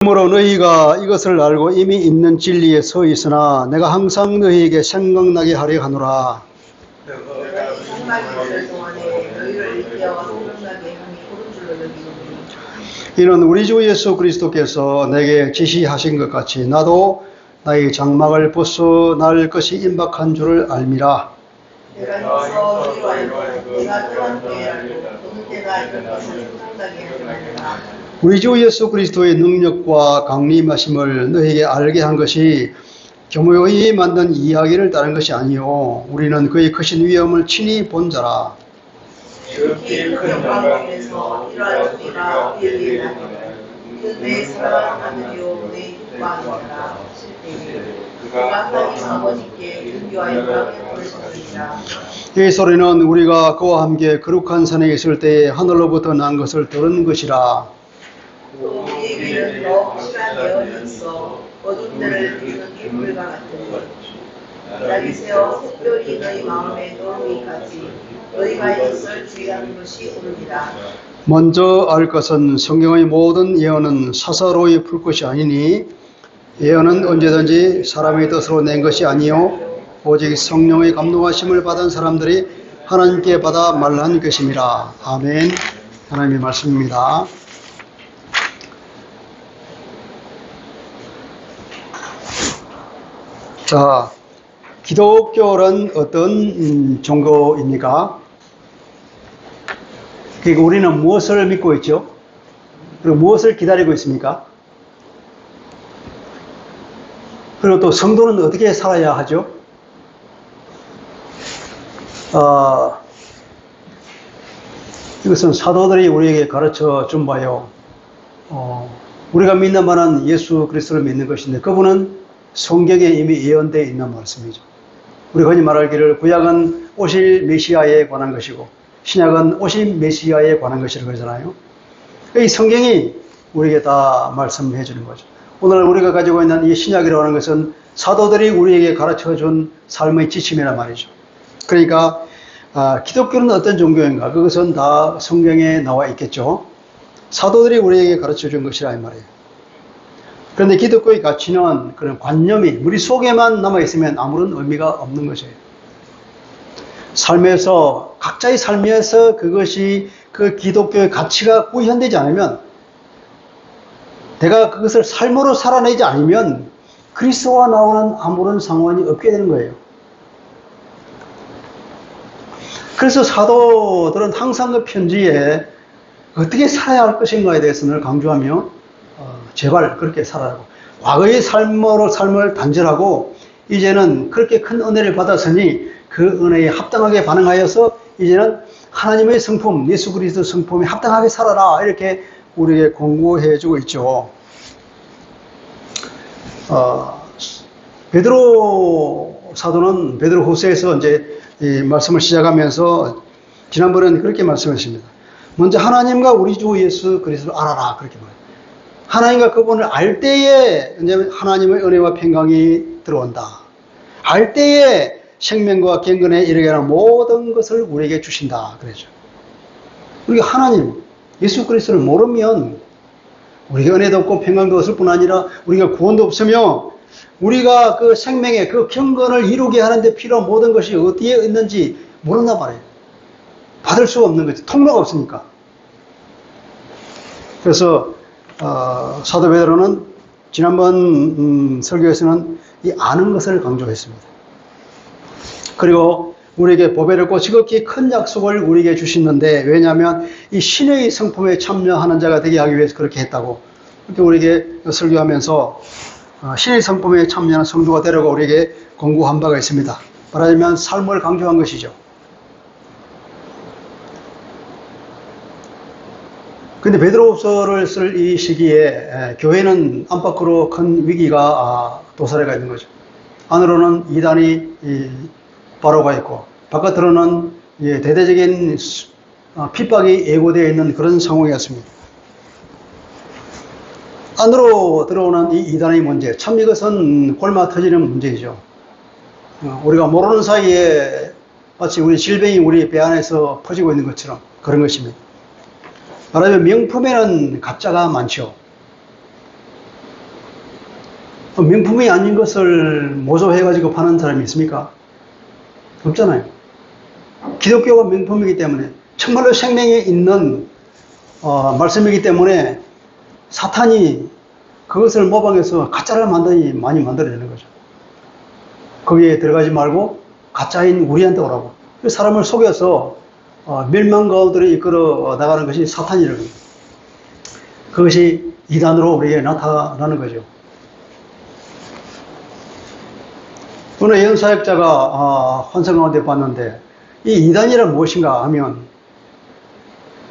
그러므로 너희가 이것을 알고 이미 있는 진리에 서 있으나 내가 항상 너희에게 생각나게 하려 하노라. 내가 이 상반기들 동안에 너희를 일깨워 생각나게 하니 옳은 줄로 여기노니 이는 우리 주 예수 그리스도께서 내게 지시하신 것 같이 나도 나의 장막을 벗어날 것이 임박한 줄을 알미라. 내가 힘써 너희로 알고 내가 또 함께 알고 오는 때가 이런 것을 생각나게 하리라. 우리 주 예수 그리스도의 능력과 강림하심을 너희에게 알게 한 것이 교묘히 만든 이야기를 따른 것이 아니요 우리는 그의 크신 위엄을 친히 본 자라. 이렇게 큰 영광 가운데서 이러한 우리가 우리에게 나니 그내 사랑하는 아들이요 내 기뻐하노라. 그가 하나님 아버지께 존귀와 영광을 돌리시리라. 이 소리는 우리가 그와 함께 거룩한 산에 있을 때에 하늘로부터 난 것을 들은 것이라. 또 우리에게는 더 확실한 예언이 있어 어두운 데를 비우는 일불과 같으니 날이 새어 샛별이 너희 마음에 떠오르기까지 너희가 이것을 주의하는 것이 옳으니라. 먼저 알 것은 성경의 모든 예언은 사사로이 풀 것이 아니니 예언은 언제든지 사람의 뜻으로 낸 것이 아니요 오직 성령의 감동하심을 받은 사람들이 하나님께 받아 말한 것임이라. 아멘. 하나님의 말씀입니다. 자, 기독교는 어떤 종교입니까? 그러니까 우리는 무엇을 믿고 있죠? 그리고 무엇을 기다리고 있습니까? 그리고 또 성도는 어떻게 살아야 하죠? 이것은 사도들이 우리에게 가르쳐 준 바요. 우리가 믿는 바는 예수 그리스도를 믿는 것인데 그분은 성경에 이미 예언되어 있는 말씀이죠. 우리가 흔히 말하기를 구약은 오실 메시아에 관한 것이고 신약은 오실 메시아에 관한 것이라고 그러잖아요. 이 성경이 우리에게 다 말씀해 주는 거죠. 오늘 우리가 가지고 있는 이 신약이라고 하는 것은 사도들이 우리에게 가르쳐준 삶의 지침이란 말이죠. 그러니까 기독교는 어떤 종교인가? 그것은 다 성경에 나와 있겠죠. 사도들이 우리에게 가르쳐준 것이라 이 말이에요. 그런데 기독교의 가치는 그런 관념이 우리 속에만 남아있으면 아무런 의미가 없는 것이에요. 삶에서, 각자의 삶에서 그것이 그 기독교의 가치가 구현되지 않으면 내가 그것을 삶으로 살아내지 않으면 그리스도와 나오는 아무런 상관이 없게 되는 거예요. 그래서 사도들은 항상 그 편지에 어떻게 살아야 할 것인가에 대해서 늘 강조하며 제발 그렇게 살아라고. 과거의 삶을 단절하고 이제는 그렇게 큰 은혜를 받았으니 그 은혜에 합당하게 반응하여서 이제는 하나님의 성품, 예수 그리스도 성품에 합당하게 살아라. 이렇게 우리에게 권고해주고 있죠. 베드로 사도는 베드로후서에서 이제 이 말씀을 시작하면서 지난번에는 그렇게 말씀하십니다. 먼저 하나님과 우리 주 예수 그리스도를 알아라. 그렇게 말해요. 하나님과 그분을 알 때에 이제 하나님의 은혜와 평강이 들어온다. 알 때에 생명과 경건에 이르게 하는 모든 것을 우리에게 주신다. 그러죠. 우리가 하나님, 예수 그리스도를 모르면 우리가 은혜도 없고 평강도 없을 뿐 아니라 우리가 구원도 없으며 우리가 그 생명의 그 경건을 이루게 하는데 필요한 모든 것이 어디에 있는지 모른단 말이에요. 받을 수가 없는 거지. 통로가 없으니까. 그래서 사도 베드로는 지난번 설교에서는 이 아는 것을 강조했습니다. 그리고 우리에게 보배롭고 지극히 큰 약속을 우리에게 주시는데 왜냐하면 이 신의 성품에 참여하는 자가 되게 하기 위해서 그렇게 했다고 그렇게 우리에게 설교하면서 신의 성품에 참여하는 성도가 되라고 우리에게 권고한 바가 있습니다. 말하자면 삶을 강조한 것이죠. 근데 베드로후서를 쓸 이 시기에 교회는 안팎으로 큰 위기가 도사리가 있는 거죠. 안으로는 이단이 바로가 있고 바깥으로는 대대적인 핍박이 예고되어 있는 그런 상황이었습니다. 안으로 들어오는 이 이단의 문제, 참 이것은 골마 터지는 문제이죠. 우리가 모르는 사이에 마치 우리 질병이 우리 배 안에서 퍼지고 있는 것처럼 그런 것입니다. 말하자면 명품에는 가짜가 많죠. 명품이 아닌 것을 모조해가지고 파는 사람이 있습니까? 없잖아요. 기독교가 명품이기 때문에 정말로 생명이 있는 말씀이기 때문에 사탄이 그것을 모방해서 가짜를 많이 만들어내는 거죠. 거기에 들어가지 말고 가짜인 우리한테 오라고. 사람을 속여서 멸망 가운데로 이끌어 나가는 것이 사탄이라는 겁니다. 그것이 이단으로 우리에게 나타나는 거죠. 어느 예언사역자가 환상 가운데 봤는데 이 이단이란 무엇인가 하면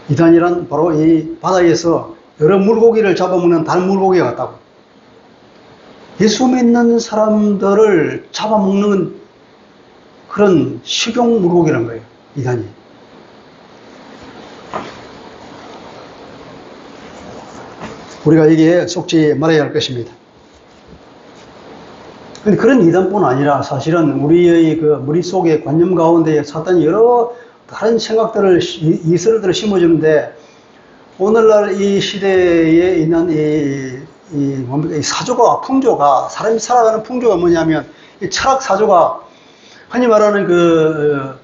이단이란 바로 이 바다에서 여러 물고기를 잡아먹는 달물고기 같다고. 예수 믿는 사람들을 잡아먹는 그런 식용 물고기란 거예요. 이단이. 우리가 여기에 속지 말아야 할 것입니다. 근데 그런 이단뿐 아니라 사실은 우리의 그 머릿속에 관념 가운데 사탄이 여러 다른 생각들을, 이설들을 심어주는데 오늘날 이 시대에 있는 이 사조가, 풍조가, 사람이 살아가는 풍조가 뭐냐면 이 철학 사조가 흔히 말하는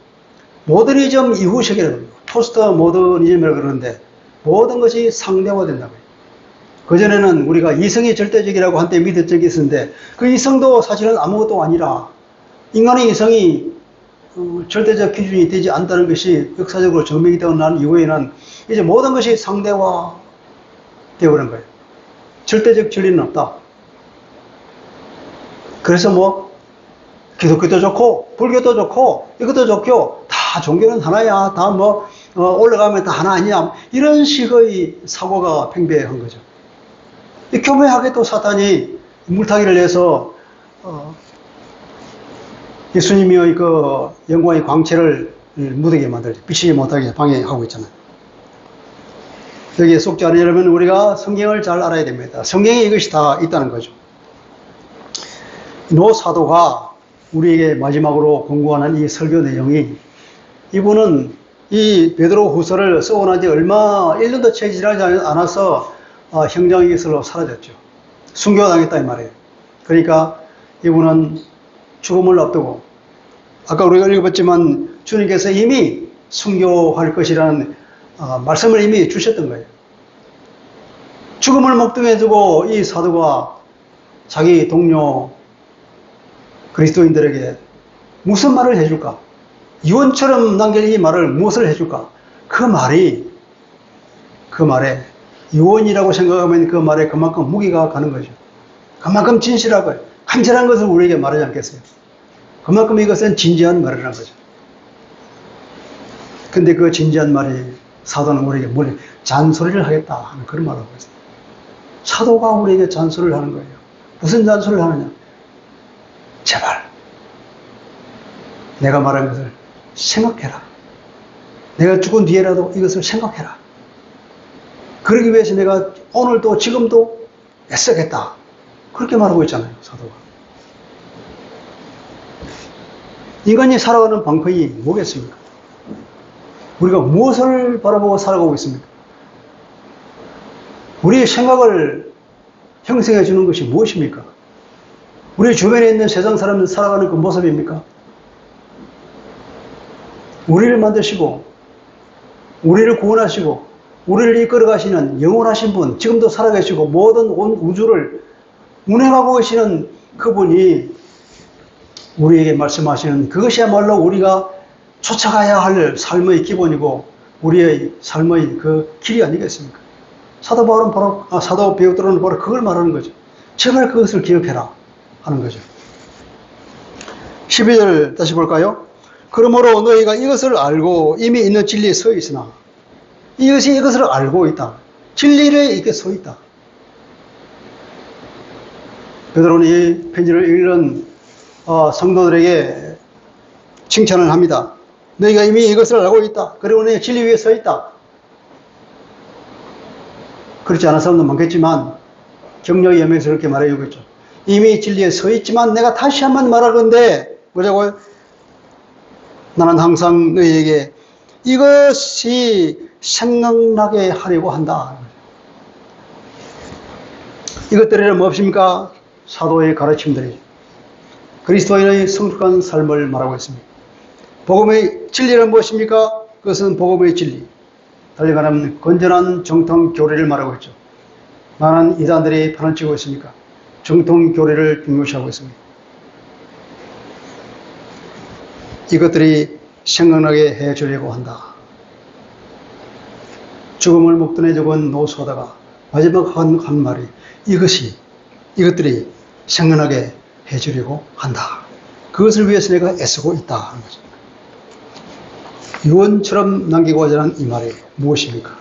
모더니즘 이후 세계라고 합니다. 포스트 모더니즘이라고 그러는데 모든 것이 상대화된다고요. 그전에는 우리가 이성이 절대적이라고 한때 믿은 적이 있었는데 그 이성도 사실은 아무것도 아니라 인간의 이성이 절대적 기준이 되지 않다는 것이 역사적으로 증명이 되고 난 이후에는 이제 모든 것이 상대화 되어버린 거예요. 절대적 진리는 없다. 그래서 기독교도 좋고 불교도 좋고 이것도 좋고 다 종교는 하나야. 다 올라가면 다 하나 아니야. 이런 식의 사고가 팽배한 거죠. 이 교묘하게 또 사탄이 물타기를 해서 예수님의 그 영광의 광채를 묻게 만들죠. 비치지 못하게 방해하고 있잖아요. 여기에 속지 않으려면 우리가 성경을 잘 알아야 됩니다. 성경에 이것이 다 있다는 거죠. 노 사도가 우리에게 마지막으로 공부하는 이 설교 내용이 이분은 이 베드로 후서를 써고 난 지 1년도 채 지나지 않아서 형장의 것으로 사라졌죠. 순교당했다 이 말이에요. 그러니까 이분은 죽음을 앞두고 아까 우리가 읽어봤지만 주님께서 이미 순교할 것이라는 말씀을 이미 주셨던 거예요. 죽음을 목동에 두고 이 사도가 자기 동료 그리스도인들에게 무슨 말을 해줄까? 유언처럼 남길 이 말을 무엇을 해줄까? 그 말에 유언이라고 생각하면 그 말에 그만큼 무게가 가는 거죠. 그만큼 진실하고 간절한 것을 우리에게 말하지 않겠어요? 그만큼 이것은 진지한 말이라는 거죠. 근데 그 진지한 말이 사도는 우리에게 잔소리를 하겠다 하는 그런 말을 하고 있어요. 사도가 우리에게 잔소리를 하는 거예요. 무슨 잔소리를 하느냐? 제발 내가 말한 것을 생각해라. 내가 죽은 뒤에라도 이것을 생각해라. 그러기 위해서 내가 오늘도 지금도 애쓰겠다. 그렇게 말하고 있잖아요, 사도가. 인간이 살아가는 방법이 뭐겠습니까? 우리가 무엇을 바라보고 살아가고 있습니까? 우리의 생각을 형성해 주는 것이 무엇입니까? 우리 주변에 있는 세상 사람들 살아가는 그 모습입니까? 우리를 만드시고 우리를 구원하시고 우리를 이끌어 가시는 영원하신 분, 지금도 살아계시고 모든 온 우주를 운행하고 계시는 그분이 우리에게 말씀하시는 그것이야말로 우리가 쫓아가야 할 삶의 기본이고 우리의 삶의 그 길이 아니겠습니까? 사도 베드로는 바로 그걸 말하는 거죠. 제발 그것을 기억해라 하는 거죠. 12절 다시 볼까요? 그러므로 너희가 이것을 알고 이미 있는 진리에 서 있으나 이것을 알고 있다. 진리에 이렇게 서 있다. 베드로는 이 편지를 읽는 성도들에게 칭찬을 합니다. 너희가 이미 이것을 알고 있다. 그리고 너희 진리 위에 서 있다. 그렇지 않은 사람도 많겠지만 격려의 의미에서 그렇게 말해주고 있죠. 이미 진리에 서 있지만 내가 다시 한번 말할 건데 뭐라고요? 나는 항상 너희에게 이것이 생각나게 하려고 한다. 이것들에는 무엇입니까? 사도의 가르침들이 그리스도인의 성숙한 삶을 말하고 있습니다. 복음의 진리는 무엇입니까? 그것은 복음의 진리. 달리 말하면 건전한 정통 교리를 말하고 있죠. 많은 이단들이 판을 치고 있습니까? 정통 교리를 중요시하고 있습니다. 이것들이 생각나게 해주려고 한다. 죽음을 목전에 적은 노소다가 마지막 한 말이 이것들이 생각나게 해주려고 한다. 그것을 위해서 내가 애쓰고 있다 하는 거죠. 유언처럼 남기고자 하는 이 말이 무엇입니까?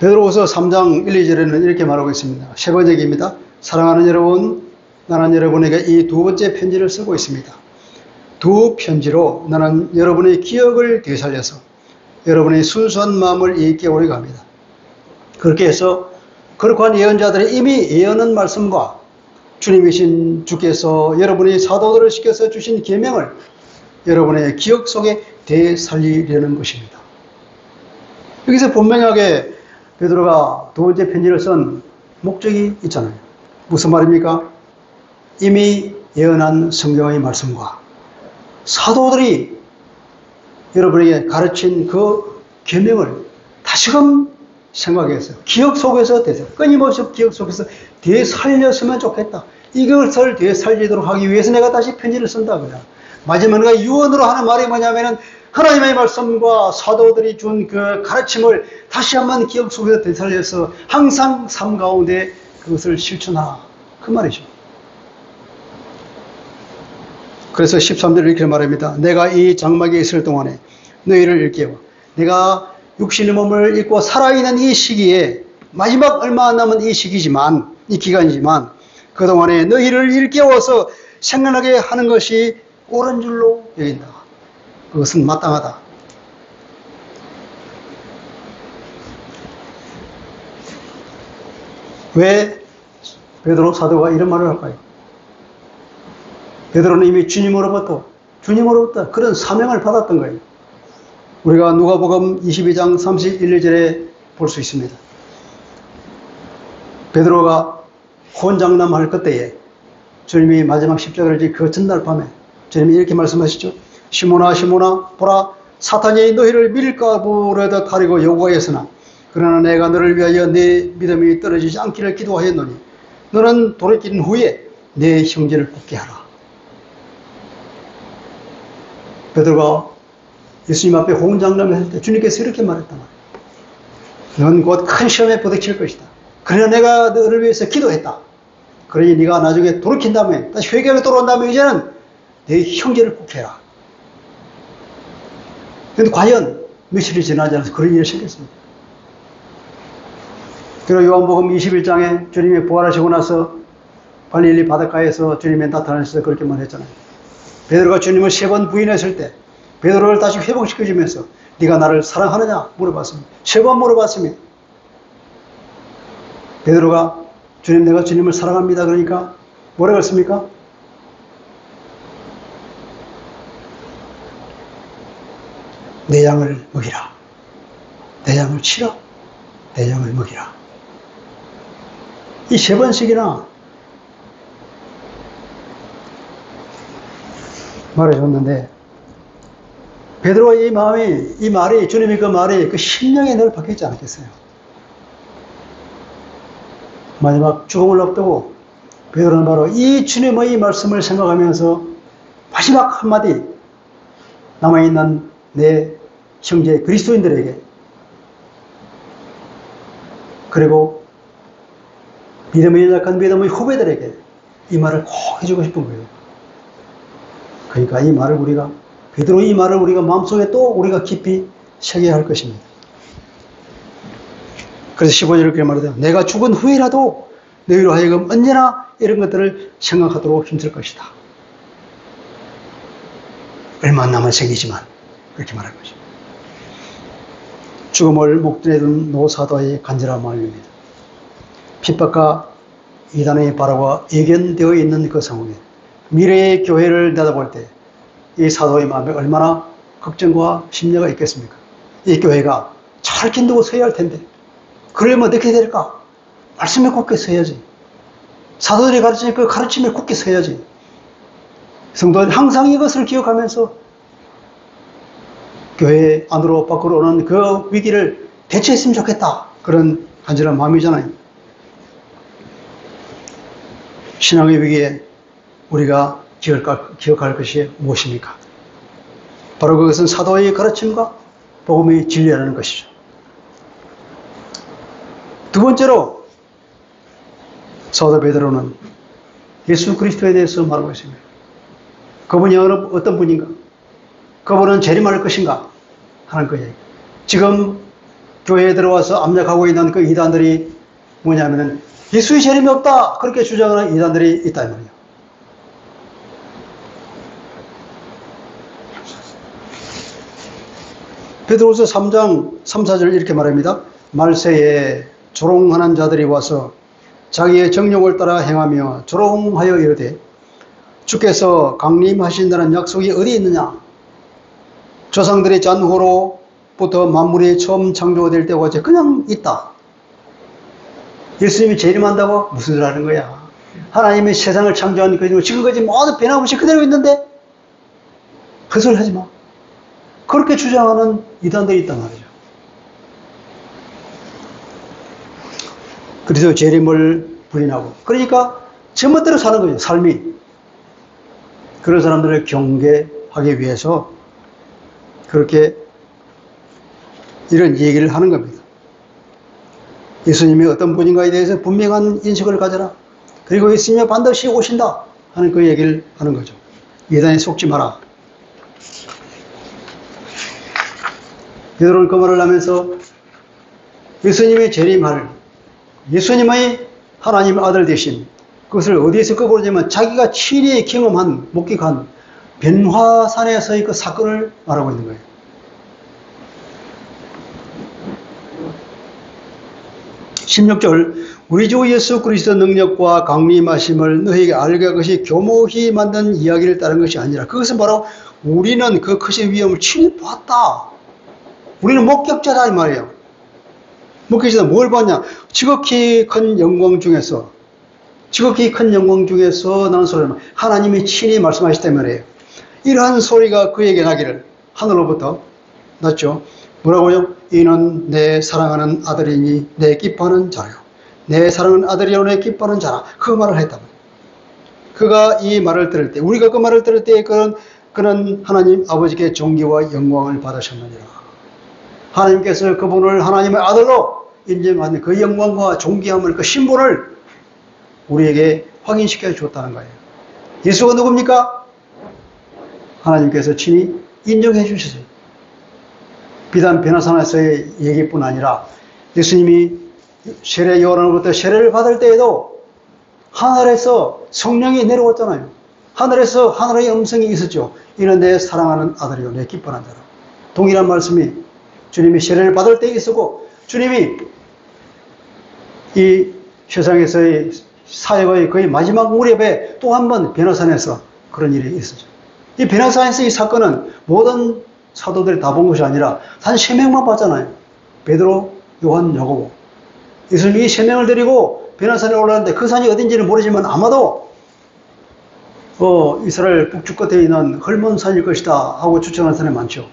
베드로후서 3장 1, 2절에는 이렇게 말하고 있습니다. 세 번째 얘기입니다. 사랑하는 여러분, 나는 여러분에게 이 두 번째 편지를 쓰고 있습니다. 두 편지로 나는 여러분의 기억을 되살려서 여러분의 순수한 마음을 일깨우려고 합니다. 그렇게 해서 거룩한 예언자들이 이미 예언한 말씀과 주님이신 주께서 여러분의 사도들을 시켜서 주신 계명을 여러분의 기억 속에 되살리려는 것입니다. 여기서 분명하게 베드로가 두 번째 편지를 쓴 목적이 있잖아요. 무슨 말입니까? 이미 예언한 성경의 말씀과 사도들이 여러분에게 가르친 그 계명을 다시금 생각해서 기억 속에서 끊임없이 기억 속에서 되살렸으면 좋겠다. 이것을 되살리도록 하기 위해서 내가 다시 편지를 쓴다. 그냥 마지막에 유언으로 하는 말이 뭐냐면은 하나님의 말씀과 사도들이 준 그 가르침을 다시 한번 기억 속에서 되살려서 항상 삶 가운데 그것을 실천하라. 그 말이죠. 그래서 13절에 이렇게 말합니다. 내가 이 장막에 있을 동안에 너희를 일깨워. 내가 육신의 몸을 입고 살아있는 이 시기에 마지막 얼마 안 남은 이 시기지만, 이 기간이지만 그동안에 너희를 일깨워서 생각나게 하는 것이 옳은 줄로 여긴다. 그것은 마땅하다. 왜 베드로 사도가 이런 말을 할까요? 베드로는 이미 주님으로부터 그런 사명을 받았던 거예요. 우리가 누가복음 22장 31, 2절에 볼 수 있습니다. 베드로가 혼장남할 그때에 주님이 마지막 십자가를 지은 그 전날 밤에 주님이 이렇게 말씀하시죠. 시몬아 시몬아 보라 사탄이 너희를 밀까 보려다 가리고 요구하였으나 그러나 내가 너를 위하여 네 믿음이 떨어지지 않기를 기도하였노니 너는 돌이킨 후에 내 형제를 붙게 하라. 베드로가 예수님 앞에 혼장남을 할 때 주님께서 이렇게 말했단 말이에요. 넌 곧 큰 시험에 부딪힐 것이다. 그러나 내가 너를 위해서 기도했다. 그러니 네가 나중에 돌이킨 다음에 다시 회개하게 돌아온 다음에 이제는 내 형제를 꼭 해라. 그런데 과연 며칠이 지나지 않아서 그런 일이 생겼습니다. 그리고 요한복음 21장에 주님이 부활하시고 나서 갈릴리 바닷가에서 주님이 나타나셔서 그렇게 말했잖아요. 베드로가 주님을 3번 부인했을 때 베드로를 다시 회복시켜주면서 네가 나를 사랑하느냐 물어봤습니다. 3번 물어봤습니다. 베드로가 주님 내가 주님을 사랑합니다. 그러니까 뭐라고 했습니까? 내 양을 먹이라. 내 양을 치라. 내 양을 먹이라. 이 3번씩이나 말해줬는데 베드로의 이 말이 주님의 그 말이 그 심령에 늘 박혀있지 않았겠어요? 마지막 죽음을 앞두고 베드로는 바로 이 주님의 말씀을 생각하면서 마지막 한마디 남아있는 내 형제 그리스도인들에게 그리고 믿음이 약한 믿음의 후배들에게 이 말을 꼭 해주고 싶은 거예요. 그러니까 이 말을 베드로의 이 말을 우리가 마음속에 또 우리가 깊이 새겨야 할 것입니다. 그래서 15절에 이렇게 말해요. 내가 죽은 후에라도 너희로 하여금 언제나 이런 것들을 생각하도록 힘들 것이다. 얼마 남은 생이지만 그렇게 말할 것입니다. 죽음을 목전에 둔 노사도의 간절한 마음입니다. 핍박과 이단의 바라와 예견되어 있는 그 상황에 미래의 교회를 내다볼 때 이 사도의 마음에 얼마나 걱정과 심려가 있겠습니까? 이 교회가 잘 견디고 서야 할 텐데 그러려면 어떻게 해야 될까? 말씀에 굳게 서야지. 사도들이 가르치는 그 가르침에 굳게 서야지. 성도들이 항상 이것을 기억하면서 교회 안으로 밖으로 오는 그 위기를 대처했으면 좋겠다. 그런 간절한 마음이잖아요. 신앙의 위기에 우리가 기억할 것이 무엇입니까? 바로 그것은 사도의 가르침과 복음의 진리라는 것이죠. 두 번째로 사도 베드로는 예수 그리스도에 대해서 말하고 있습니다. 그분이 어떤 분인가? 그분은 재림할 것인가? 하는 거예요. 지금 교회에 들어와서 압력하고 있는 그 이단들이 뭐냐면은 예수의 재림이 없다! 그렇게 주장하는 이단들이 있다, 이 말이에요. 베드로서 3장 3, 4절 이렇게 말합니다. 말세에 조롱하는 자들이 와서 자기의 정욕을 따라 행하며 조롱하여 이르되 주께서 강림하신다는 약속이 어디 있느냐? 조상들의 잔후로부터 만물이 처음 창조될 때까지 그냥 있다. 예수님이 재림한다고? 무슨 소리 하는 거야? 하나님이 세상을 창조한 그 지금까지 모두 변함없이 그대로 있는데 헛소리 하지 마. 그렇게 주장하는 이단들이 있단 말이죠. 그래서 재림을 부인하고 그러니까 제멋대로 사는 거죠. 삶이. 그런 사람들을 경계하기 위해서 그렇게 이런 얘기를 하는 겁니다. 예수님이 어떤 분인가에 대해서 분명한 인식을 가져라. 그리고 예수님이 반드시 오신다 하는 그 얘기를 하는 거죠. 예단에 속지 마라. 베드로는 그 말을 하면서 예수님의 재림할 예수님의 하나님 아들 되심 그것을 어디에서 끄고르냐면 자기가 친히 경험한 목격한 변화산에서의 그 사건을 말하고 있는 거예요. 16절 우리 주 예수 그리스도 능력과 강림하심을 너희에게 알게 한 것이 교모히 만든 이야기를 따른 것이 아니라 그것은 바로 우리는 그 크신 위엄을 친히 봤다. 우리는 목격자다 이 말이에요. 목격자다 뭘 봤냐? 지극히 큰 영광 중에서 나는 소리를 하나님이 친히 말씀하셨단 말이에요. 이러한 소리가 그에게 나기를 하늘로부터 났죠. 뭐라고요? 이는 내 사랑하는 아들이니 내 기뻐하는 자요. 내 사랑하는 아들이요 내 기뻐하는 자라. 그 말을 했단 말이에요. 그가 이 말을 들을 때 우리가 그 말을 들을 때 그는 하나님 아버지께 존귀와 영광을 받으셨느니라. 하나님께서 그분을 하나님의 아들로 인정하는 그 영광과 존귀함을 그 신분을 우리에게 확인시켜 주었다는 거예요. 예수가 누굽니까? 하나님께서 친히 인정해 주셨어요. 비단 변화산에서의 얘기뿐 아니라 예수님이 세례 요한으로부터 세례를 받을 때에도 하늘에서 성령이 내려왔잖아요. 하늘에서 하늘의 음성이 있었죠. 이는 내 사랑하는 아들이요 내 기뻐하는 자라. 동일한 말씀이 주님이 세례를 받을 때 있었고 주님이 이 세상에서의 사역의 거의 마지막 무렵에 또 한 번 변화산에서 그런 일이 있었죠. 이 변화산에서 이 사건은 모든 사도들이 다 본 것이 아니라 단 3명만 봤잖아요. 베드로, 요한, 야고보. 예수님이 이 3명을 데리고 변화산에 올라갔는데 그 산이 어딘지는 모르지만 아마도 이스라엘 북쪽 끝에 있는 헐몬산일 것이다 하고 추정하는 사람이 많죠.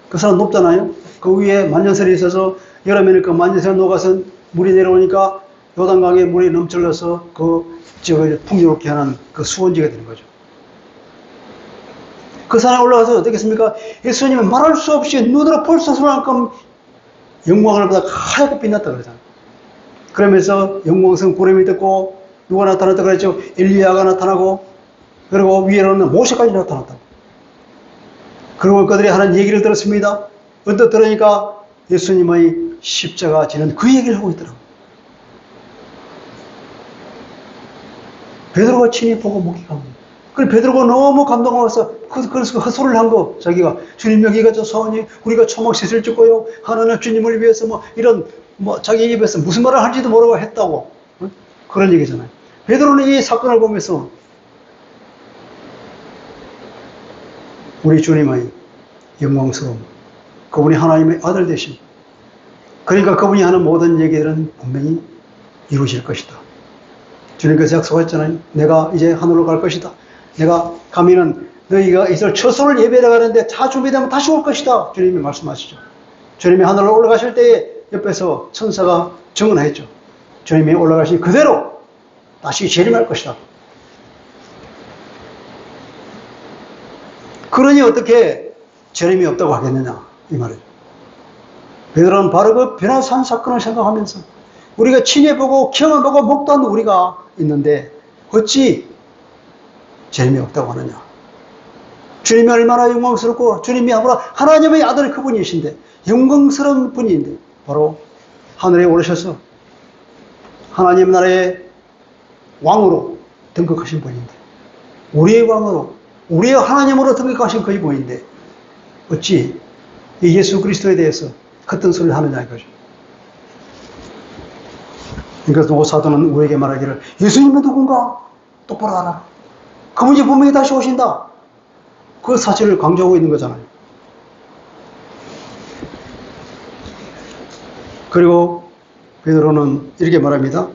그 산 높잖아요. 그 위에 만년설이 있어서 여름에는 그 만년설 녹아서 물이 내려오니까 요단강에 물이 넘쳐흘러서 그 지역을 풍요롭게 하는 그 수원지가 되는 거죠. 그 산에 올라가서 어떻겠습니까? 예수님은 말할 수 없이 눈으로 볼 수 없을 만큼 영광을 보다 하얗게 빛났다 그러잖아요. 그러면서 영광성 구름이 떴고 누가 나타났다 그랬죠? 엘리야가 나타나고 그리고 위에로는 모세까지 나타났다고. 그리고 그들이 하는 얘기를 들었습니다. 언뜻 들으니까 예수님의 십자가 지는 그 얘기를 하고 있더라고요. 베드로가 친히 보고 목격한 거예요. 그래서 베드로가 너무 감동하면서 그래서 헛소리를 한 거. 자기가 주님 여기가 저 서원이 우리가 초막 셋을 찍고요. 하나는 주님을 위해서 이런 자기 입에서 무슨 말을 할지도 모르고 했다고. 그런 얘기잖아요. 베드로는 이 사건을 보면서 우리 주님의 영광스러움, 그분이 하나님의 아들 되심, 그러니까 그분이 하는 모든 얘기들은 분명히 이루어질 것이다. 주님께서 약속했잖아요. 내가 이제 하늘로 갈 것이다. 내가 가면은 너희가 이스라엘 처소를 예배하러 가는데 다 준비되면 다시 올 것이다. 주님이 말씀하시죠. 주님이 하늘로 올라가실 때에 옆에서 천사가 증언했죠. 주님이 올라가시 그대로 다시 재림할 것이다. 그러니 어떻게 재림이 없다고 하겠느냐 이 말이에요. 베드로는 바로 그 변화산 사건을 생각하면서 우리가 친히 보고 경험하고 목도한 우리가 있는데 어찌 재림이 없다고 하느냐. 주님이 얼마나 영광스럽고 주님이 하나님의 아들 그분이신데 영광스러운 분인데 바로 하늘에 오르셔서 하나님 나라의 왕으로 등극하신 분인데 우리의 왕으로 우리의 하나님으로 등극하신 그 분인데 어찌 이 예수 그리스도에 대해서 헛된 소리를 하느냐 이거죠. 그러니까 사도는 우리에게 말하기를 예수님은 누군가 똑바로 알아. 그분이 분명히 다시 오신다. 그 사실을 강조하고 있는 거잖아요. 그리고 베드로는 이렇게 말합니다.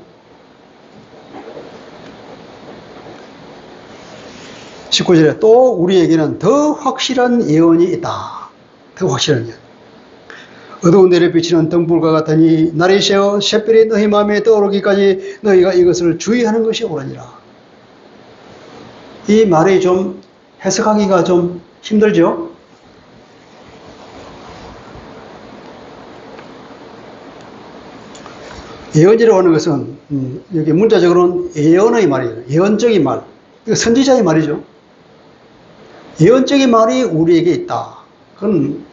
19절에 또 우리에게는 더 확실한 예언이 있다. 더 확실한 예언. 어두운 데를 비치는 등불과 같으니 날이 새어 샛별이 너희 마음에 떠오르기까지 너희가 이것을 주의하는 것이 옳으니라. 이 말이 좀 해석하기가 좀 힘들죠? 예언이라고 하는 것은 여기 문자적으로는 예언의 말이에요. 예언적인 말. 이거 선지자의 말이죠. 예언적인 말이 우리에게 있다. 그건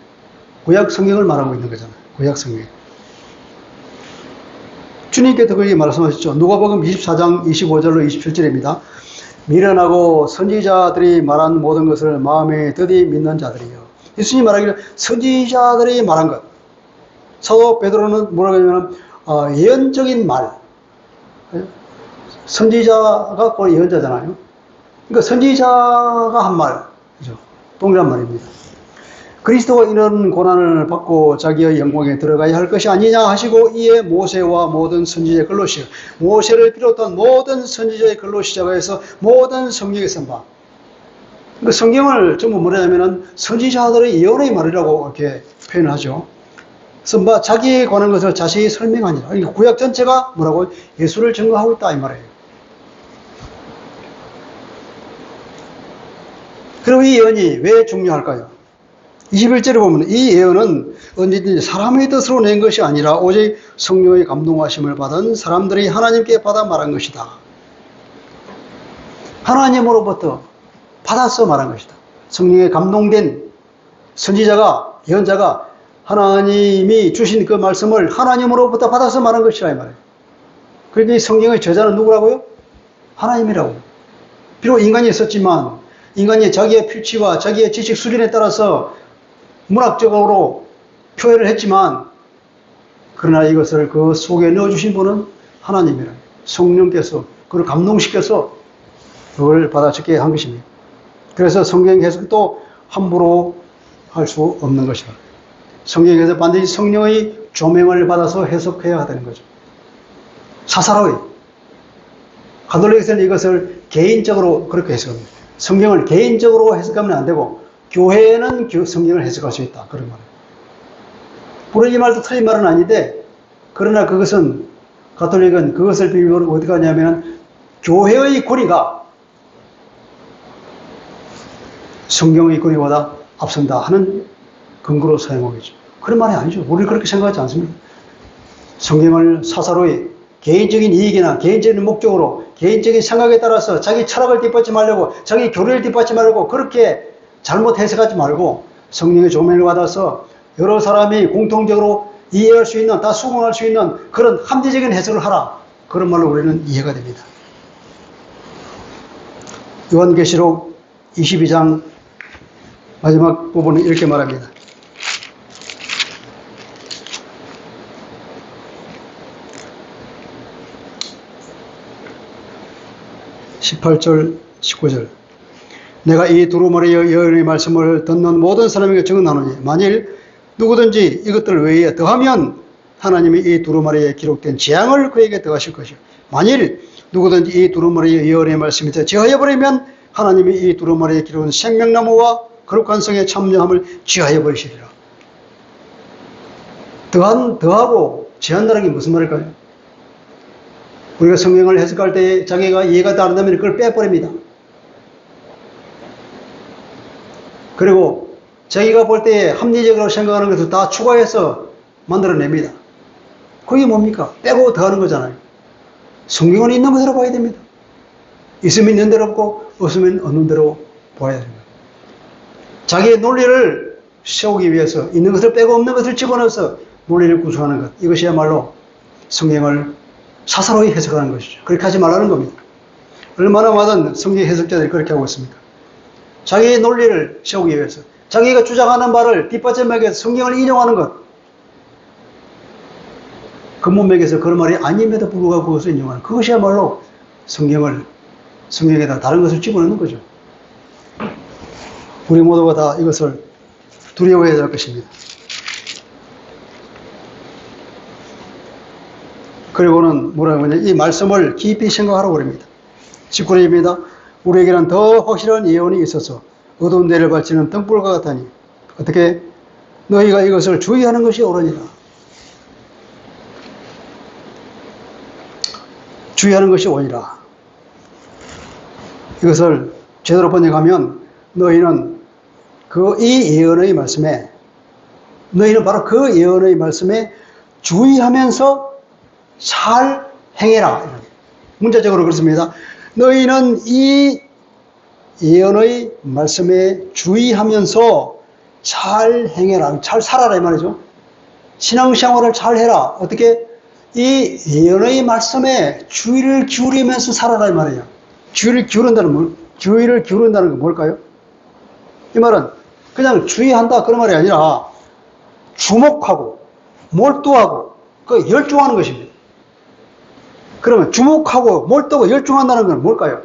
구약 성경을 말하고 있는 거잖아요. 구약 성경. 주님께서 그렇게 말씀하셨죠. 누가복음 24장 25절로 27절입니다. 미련하고 선지자들이 말한 모든 것을 마음에 드디 믿는 자들이요. 예수님이 말하기를 선지자들이 말한 것. 사도 베드로는 뭐라고 하냐면 예언적인 말. 선지자가 곧 예언자잖아요. 그러니까 선지자가 한 말. 그죠? 동일한 말입니다. 그리스도가 이런 고난을 받고 자기의 영광에 들어가야 할 것이 아니냐 하시고 이에 모세와 모든 선지자의 글로 시작. 모세를 비롯한 모든 선지자의 글로 시작해서 모든 성경에 쓴 바. 그 성경을 전부 뭐냐면은 선지자들의 예언의 말이라고 이렇게 표현하죠. 쓴 바 자기에 관한 것을 자세히 설명하니라. 그러니까 구약 전체가 뭐라고 예수를 증거하고 있다 이 말이에요. 그리고 이 예언이 왜 중요할까요? 21절에 보면 이 예언은 언제든지 사람의 뜻으로 낸 것이 아니라 오직 성령의 감동하심을 받은 사람들이 하나님께 받아 말한 것이다. 하나님으로부터 받아서 말한 것이다. 성령에 감동된 선지자가, 예언자가 하나님이 주신 그 말씀을 하나님으로부터 받아서 말한 것이라 이 말이에요. 그런데 이 성경의 저자는 누구라고요? 하나님이라고. 비록 인간이 있었지만 인간이 자기의 필치와 자기의 지식 수준에 따라서 문학적으로 표현을 했지만 그러나 이것을 그 속에 넣어주신 분은 하나님이라. 성령께서 그걸 감동시켜서 그걸 받아듣게 한 것입니다. 그래서 성경 해석도 함부로 할 수 없는 것이다. 성경에서 반드시 성령의 조명을 받아서 해석해야 되는 거죠. 사사로이. 가톨릭에서는 이것을 개인적으로 그렇게 해석합니다. 성경을 개인적으로 해석하면 안 되고 교회는 성경을 해석할 수 있다. 그런 말이에요. 물론 이 말도 틀린 말은 아닌데 그러나 그것은 가톨릭은 그것을 비유로 어디 가냐면 교회의 권위가 성경의 권위보다 앞선다 하는 근거로 사용하겠죠. 그런 말이 아니죠. 우리는 그렇게 생각하지 않습니다. 성경을 사사로이 개인적인 이익이나 개인적인 목적으로 개인적인 생각에 따라서 자기 철학을 뒷받지 말려고 자기 교리를 뒷받지 말고 그렇게 잘못 해석하지 말고 성령의 조명을 받아서 여러 사람이 공통적으로 이해할 수 있는 다 수긍할 수 있는 그런 합리적인 해석을 하라. 그런 말로 우리는 이해가 됩니다. 요한계시록 22장 마지막 부분은 이렇게 말합니다. 18절, 19절. 내가 이 두루마리 여인의 말씀을 듣는 모든 사람에게 증언하노니 만일 누구든지 이것들 외에 더하면 하나님이 이 두루마리에 기록된 재앙을 그에게 더하실 것이요. 만일 누구든지 이 두루마리의 예언의 말씀이 제하여버리면 하나님이 이 두루마리에 기록된 생명나무와 거룩한 성의 참여함을 제하여버리시리라. 더하고 제한다는 게 무슨 말일까요? 우리가 성경을 해석할 때 자기가 이해가 다른다면 그걸 빼버립니다. 그리고 자기가 볼 때 합리적으로 생각하는 것을 다 추가해서 만들어냅니다. 그게 뭡니까? 빼고 더하는 거잖아요. 성경은 있는 그대로 봐야 됩니다. 있으면 있는 대로 없고 없으면 없는 대로 봐야 됩니다. 자기의 논리를 세우기 위해서 있는 것을 빼고 없는 것을 집어넣어서 논리를 구성하는 것, 이것이야말로 성경을 사사로이 해석하는 것이죠. 그렇게 하지 말라는 겁니다. 얼마나 많은 성경 해석자들이 그렇게 하고 있습니까? 자기의 논리를 세우기 위해서 자기가 주장하는 바를 뒷받침하기 위해서 성경을 인용하는 것, 근본맥에서 그런 말이 아님에도 불구하고 그것을 인용하는 그것이야말로 성경에다 다른 것을 집어넣는 거죠. 우리 모두가 다 이것을 두려워해야 할 것입니다. 그리고는 뭐라고 하냐, 이 말씀을 깊이 생각하라고 그럽니다. 19절입니다. 우리에게는 더 확실한 예언이 있어서 어두운 데를 밝히는 등불과 같으니 어떻게 너희가 이것을 주의하는 것이 옳으니라. 주의하는 것이 옳으니라. 이것을 제대로 번역하면 너희는 이 예언의 말씀에 너희는 바로 그 예언의 말씀에 주의하면서 잘 행해라. 문자적으로 그렇습니다. 너희는 이 예언의 말씀에 주의하면서 잘 행해라. 잘 살아라 이 말이죠. 신앙생활을 잘 해라. 어떻게? 이 예언의 말씀에 주의를 기울이면서 살아라 이 말이에요. 주의를 기울인다는 건 뭘까요? 이 말은 그냥 주의한다 그런 말이 아니라 주목하고 몰두하고 그 열중하는 것입니다. 그러면 주목하고 몰두하고 열중한다는 건 뭘까요?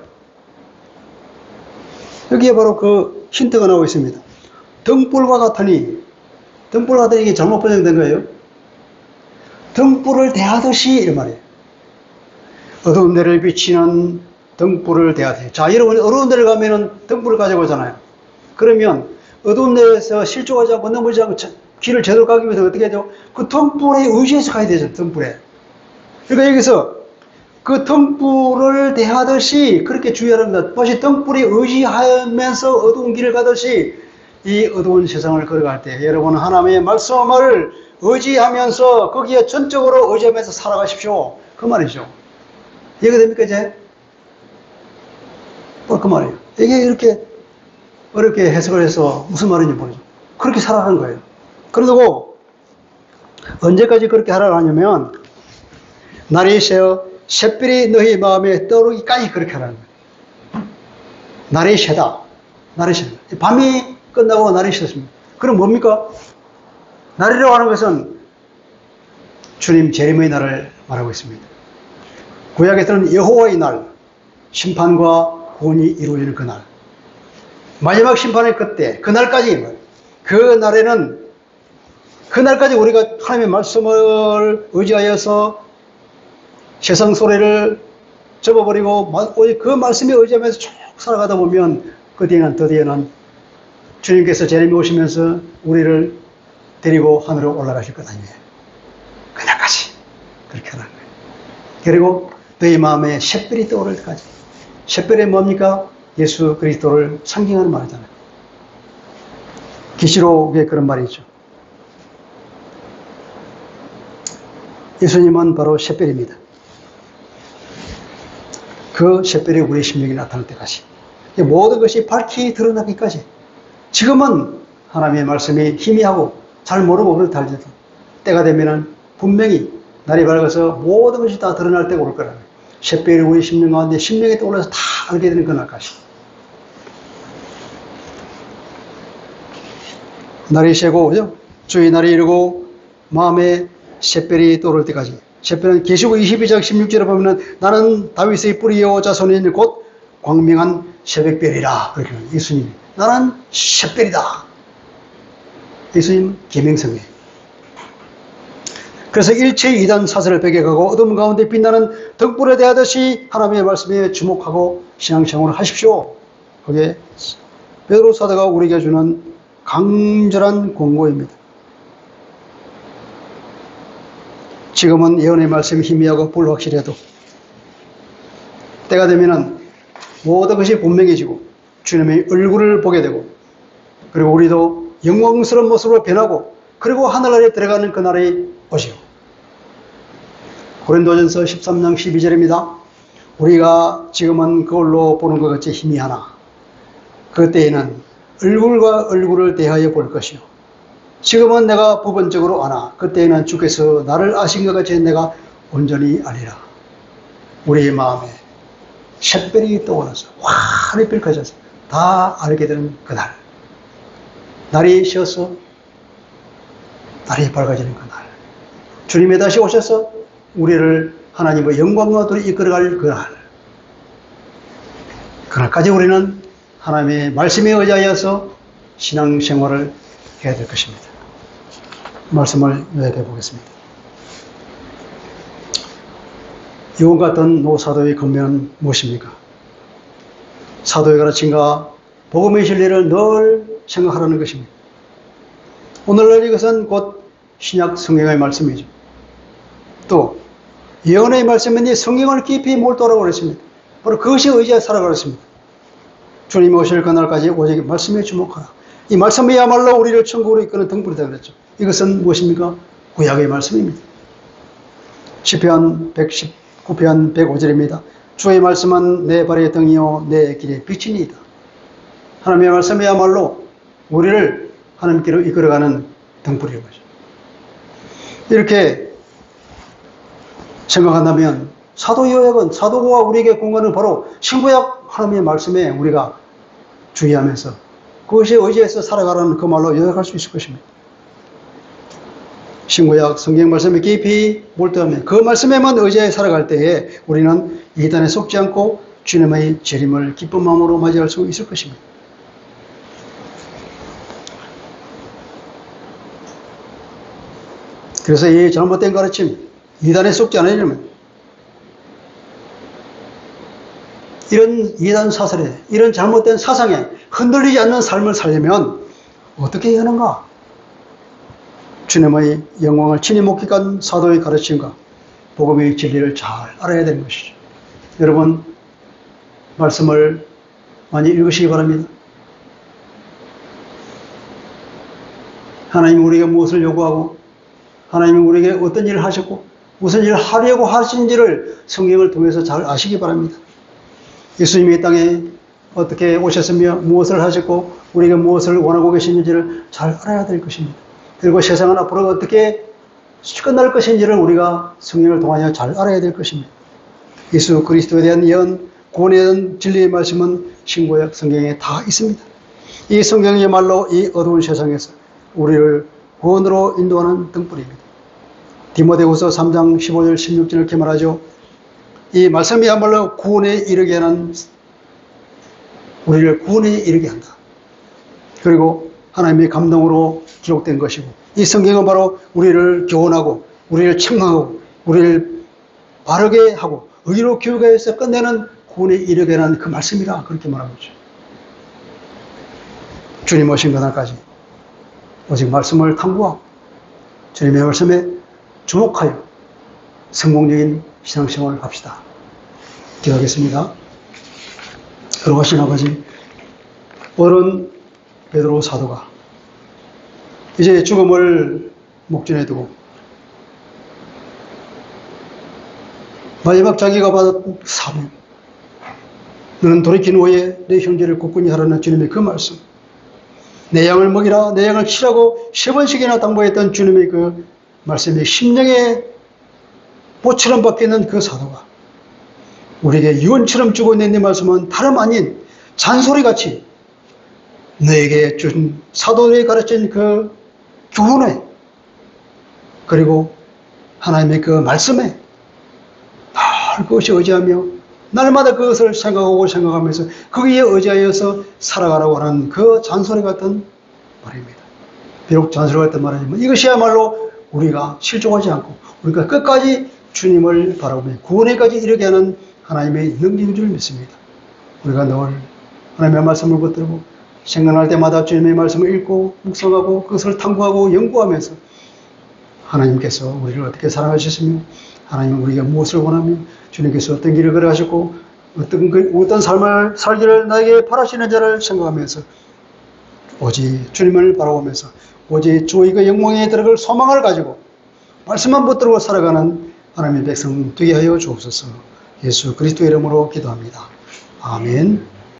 여기에 바로 그 힌트가 나오고 있습니다. 등불과 같으니, 등불 같으니 이게 잘못 번역된 거예요. 등불을 대하듯이 이런 말이에요. 어두운 데를 비치는 등불을 대하듯이. 자, 여러분 어두운 데를 가면은 등불을 가져오잖아요. 그러면 어두운 데에서 실족하지 않고 넘어지지 않고 길을 제대로 가기 위해서 어떻게 하죠? 그 등불에 의지해서 가야 되죠. 등불에. 그러니까 여기서 그 등불을 대하듯이 그렇게 주의하는 것. 마치 등불이 의지하면서 어두운 길을 가듯이 이 어두운 세상을 걸어갈 때 여러분은 하나님의 말씀을 의지하면서 거기에 전적으로 의지하면서 살아가십시오. 그 말이죠. 이해가 됩니까 이제? 그 말이에요. 이게 이렇게 어렵게 해석을 해서 무슨 말인지 모르죠. 그렇게 살아가는 거예요. 그리고 언제까지 그렇게 하라고 하냐면 날이 새어 샛별이 너희 마음에 떠오르기까지 그렇게 하라는 거예요. 날이 새다. 날이 새다. 밤이 끝나고 날이 새었습니다. 그럼 뭡니까? 날이라고 하는 것은 주님 재림의 날을 말하고 있습니다. 구약에서는 여호와의 날, 심판과 구원이 이루어지는 그 날. 마지막 심판의 그때, 그날까지, 그 날에는, 그날까지 우리가 하나님의 말씀을 의지하여서 세상 소리를 접어버리고 오직 그 말씀에 의지하면서 쭉 살아가다 보면 그 뒤에는 드디어는 주님께서 재림이 오시면서 우리를 데리고 하늘로 올라가실 것 아니에요. 그날까지 그렇게 하는 거예요. 그리고 너희 마음에 샛별이 떠오를 때까지. 샛별이 뭡니까? 예수 그리스도를 상징하는 말이잖아요. 계시록에 그런 말이 있죠. 예수님은 바로 샛별입니다. 그 샛별이 우리 심령에 나타날 때까지. 모든 것이 밝히 드러나기까지. 지금은 하나님의 말씀이 희미하고 잘 모르고 그렇다 할지라도 때가 되면은 분명히 날이 밝아서 모든 것이 다 드러날 때가 올 거라고요. 샛별이 우리 심령 가운데 심령에 떠올라서 다 알게 되는 그날까지. 날이 새고, 그죠? 주의 날이 이르고 마음에 샛별이 떠오를 때까지. 샛별은 계시록 22장 16절에 보면은 나는 다윗의 뿌리요 자손인 곧 광명한 새벽별이라. 그렇게 예수님. 나는 샛별이다. 예수님 계명성이에요. 그래서 일체의 이단 사슬을 배격하고 어둠 가운데 빛나는 등불에 대하듯이 하나님의 말씀에 주목하고 신앙생활을 하십시오. 그게 베드로 사도가 우리에게 주는 강렬한 권고입니다. 지금은 예언의 말씀이 희미하고 불확실해도 때가 되면은 모든 것이 분명해지고 주님의 얼굴을 보게 되고 그리고 우리도 영광스러운 모습으로 변하고 그리고 하늘나라에 들어가는 그날이 오시오. 고린도전서 13장 12절입니다. 우리가 지금은 그걸로 보는 것 같이 희미하나 그때에는 얼굴과 얼굴을 대하여 볼 것이요. 지금은 내가 부분적으로 아나 그때에는 주께서 나를 아신 것 같이 내가 온전히 아리라. 우리의 마음에 샛별이 떠올라서 환히 빛까져서 다 알게 되는 그날. 날이 쉬어서 날이 밝아지는 그날. 주님이 다시 오셔서 우리를 하나님의 영광과 들이 이끌어갈 그날. 그날까지 우리는 하나님의 말씀에 의지하여서 신앙생활을 해야 될 것입니다. 말씀을 요약해 보겠습니다. 이와 같은 노사도의 권면은 무엇입니까? 사도의 가르침과 복음의 진리를 늘 생각하라는 것입니다. 오늘날 이것은 곧 신약 성경의 말씀이죠. 또 예언의 말씀인데 성경을 깊이 몰두하라고 그랬습니다. 바로 그것이 의지에 살아가고 있습니다. 주님이 오실 그날까지 오직 말씀에 주목하라. 이 말씀이야말로 우리를 천국으로 이끄는 등불이다 그랬죠. 이것은 무엇입니까? 구약의 말씀입니다. 시편 119편 105절입니다. 주의 말씀은 내 발의 등이요 내 길의 빛이니이다. 하나님의 말씀이야말로 우리를 하나님께로 이끌어가는 등불인 거죠. 이렇게 생각한다면 사도 요약은 사도가 우리에게 공간은 바로 신구약 하나님의 말씀에 우리가 주의하면서 그것이 의지해서 살아가라는 그 말로 요약할 수 있을 것입니다. 신구약 성경 말씀에 깊이 몰두하면 그 말씀에만 의지해 살아갈 때에 우리는 이단에 속지 않고 주님의 재림을 기쁜 마음으로 맞이할 수 있을 것입니다. 그래서 이 잘못된 가르침, 이단에 속지 않으려면 이런 이단 사설에, 이런 잘못된 사상에 흔들리지 않는 삶을 살려면 어떻게 해야 하는가? 주님의 영광을 친히 목격한 사도의 가르침과 복음의 진리를 잘 알아야 되는 것이죠. 여러분, 말씀을 많이 읽으시기 바랍니다. 하나님이 우리에게 무엇을 요구하고 하나님이 우리에게 어떤 일을 하셨고 무슨 일을 하려고 하신지를 성경을 통해서 잘 아시기 바랍니다. 예수님이 이 땅에 어떻게 오셨으며 무엇을 하셨고 우리에게 무엇을 원하고 계시는지를 잘 알아야 될 것입니다. 그리고 세상은 앞으로 어떻게 끝날 것인지를 우리가 성경을 통하여 잘 알아야 될 것입니다. 예수 그리스도에 대한 예언, 구원에 대한 진리의 말씀은 신구약 성경에 다 있습니다. 이 성경이야말로 이 어두운 세상에서 우리를 구원으로 인도하는 등불입니다. 디모데후서 3장 15절 16절 이렇게 말하죠. 이 말씀이야말로 구원에 이르게 하는, 우리를 구원에 이르게 한다. 그리고 하나님의 감동으로 기록된 것이고 이 성경은 바로 우리를 교훈하고 우리를 책망하고 우리를 바르게 하고 의로 교육해서 끝내는 구원에 이르게 하는 그 말씀이라 그렇게 말하고 있죠. 주님 오신 그날까지 오직 말씀을 탐구하고 주님의 말씀에 주목하여 성공적인 신앙생활을 합시다. 기도하겠습니다. 거룩하신 아버지, 어른 베드로 사도가 이제 죽음을 목전에 두고 마지막 자기가 받은 사명, 너는 돌이킨 후에 내 형제를 굳건히 하라는 주님의 그 말씀, 내 양을 먹이라, 내 양을 치라고 3번씩이나 당부했던 주님의 그 말씀이 심령에 보처럼 박히는 그 사도가 우리에게 유언처럼 주고 있는 이 말씀은 다름 아닌 잔소리같이 너에게 준 사도들이 가르친 그 교훈에 그리고 하나님의 그 말씀에 늘 그것이 의지하며 날마다 그것을 생각하고 생각하면서 거기에 의지하여서 살아가라고 하는 그 잔소리 같은 말입니다. 비록 잔소리 같은 말이지만 이것이야말로 우리가 실종하지 않고 우리가 끝까지 주님을 바라보며 구원에까지 이르게 하는 하나님의 능력인 줄 믿습니다. 우리가 늘 하나님의 말씀을 붙들고 생각날 때마다 주님의 말씀을 읽고 묵상하고 그것을 탐구하고 연구하면서 하나님께서 우리를 어떻게 사랑하셨으며 하나님은 우리가 무엇을 원하며 주님께서 어떤 길을 걸어가셨고 어떤 삶을 살기를 나에게 바라시는 자를 생각하면서 오직 주님을 바라보면서 오직 주의 그 영광에 들어갈 소망을 가지고 말씀만 붙들고 살아가는 하나님의 백성 되게 하여 주옵소서. 예수 그리스도의 이름으로 기도합니다. 아멘.